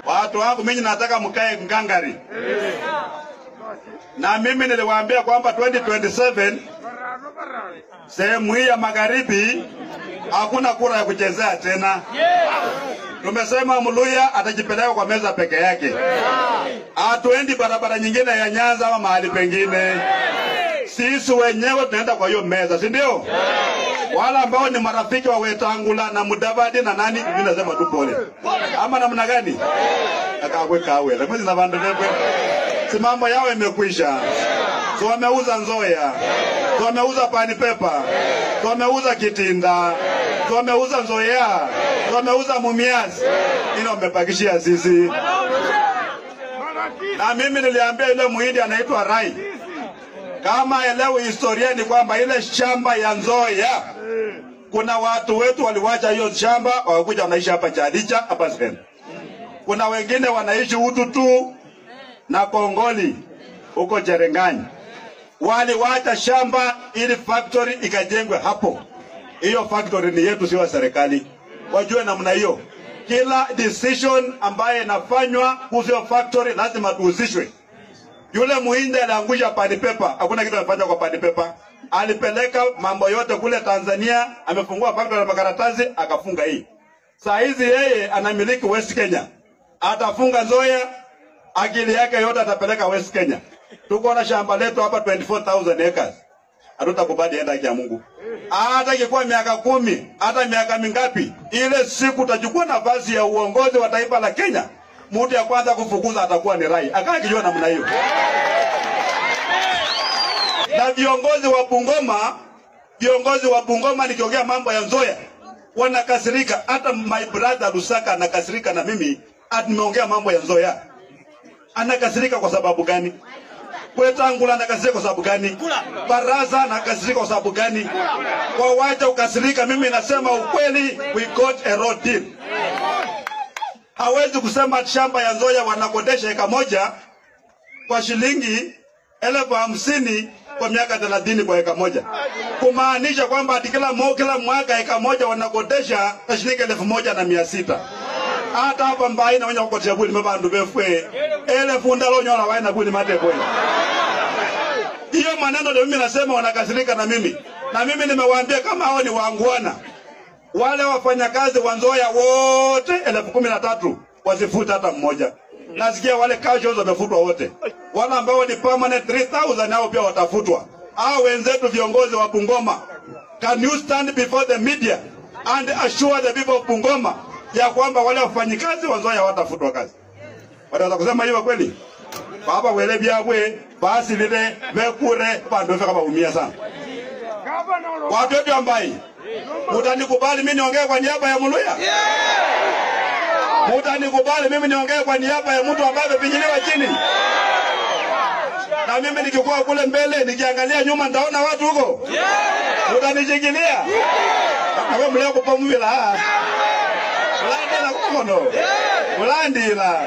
Watu wangu mimi nataka mkae ngangari. Na mimi niliwaambia kwamba 2027 sehemu hii ya magharibi hakuna kura ya kuchezea tena. Tumesema Muluya atajipeleka kwa meza peke yake. Hatuendi barabara nyingine ya Nyanza ama mahali pengine. Sisi wenyewe tunaenda kwa hiyo meza, si ndio? Wala ambao ni marafiki wa Wetangula na Mudavadi na nani, mimi nasema tu pole. Ama namna gani? Akakwe kawe. Lakini na vandu wewe. Si mambo yao imekwisha. So wameuza Nzoia. So wameuza Pani Pepa. So wameuza Kitinda. So wameuza Nzoia. So wameuza Mumias. Ino wamepakishia sisi. Na mimi niliambia ile muhindi anaitwa Rai. Kama elewe historia ni kwamba ile shamba ya Nzoia kuna watu wetu waliwacha hiyo shamba wakakuja wanaishi hapa Chadicha hapa Sena. Kuna wengine wanaishi Ututu na Kongoli huko Cherengani. Waliwacha shamba ili factory ikajengwe hapo. Hiyo factory ni yetu, sio serikali. Wajue namna hiyo. Kila decision ambaye inafanywa kuhusu factory lazima tuhusishwe. Yule muhindi aliangusha Pani Pepa, hakuna kitu amefanya kwa Pani Pepa. Alipeleka mambo yote kule Tanzania, amefungua factory na makaratasi, akafunga hii. Saa hizi yeye anamiliki West Kenya. Atafunga Nzoia, akili yake yote atapeleka West Kenya. Tuko na shamba letu hapa 24,000 acres. Hatutakubali enda ya Mungu. Hata ikikuwa miaka 10, hata miaka mingapi, ile siku utachukua nafasi ya uongozi wa taifa la Kenya, mtu ya kwanza kufukuza atakuwa ni Rai. Akakijua namna hiyo. Na viongozi wa Bungoma nikiongea mambo ya Nzoia wanakasirika. Hata my brother Lusaka anakasirika na mimi nimeongea mambo ya Nzoia. Anakasirika kwa sababu gani? Wetangula anakasirika kwa sababu gani? Baraza anakasirika kwa sababu gani? Kwa wacha ukasirika, mimi nasema ukweli, we got a road deal. Hawezi kusema shamba ya Nzoia wanakodesha eka moja kwa shilingi 50,000 kwa miaka 30 kwa eka moja. Kumaanisha kwamba kila mwaka eka moja wanakodesha shilingi 1,600. Hata hapa mbai na wenye kukotea buli mabandu befwe. Ele fundalo nyona waina buli mate boy. Hiyo maneno ndio mimi nasema wanakasirika na mimi. Na mimi nimewaambia kama hao ni waangwana. Wale wafanyakazi wa Nzoia wote 13,000 wasifuta hata mmoja. Nasikia wale casuals wamefutwa wote. Wale ambao ni permanent 3,000 nao pia watafutwa. Hao wenzetu viongozi wa Bungoma, can you stand before the media and assure the people of Bungoma ya kwamba wale wafanyikazi wa Nzoia watafutwa kazi? Wataweza kusema hiyo kweli? Baba wele byabwe basi lile vekure bandu fika baumia sana. Watu wetu ambai mutanikubali mimi niongee kwa niaba ya Muluya? Mutanikubali mimi niongee kwa niaba ya mtu ambaye amepinyiliwa chini? Na mimi nikikuwa kule mbele nikiangalia nyuma nitaona watu huko? Mutanishikilia? Na wewe mleo kupomwila. Ulandila kukono. Ulandila.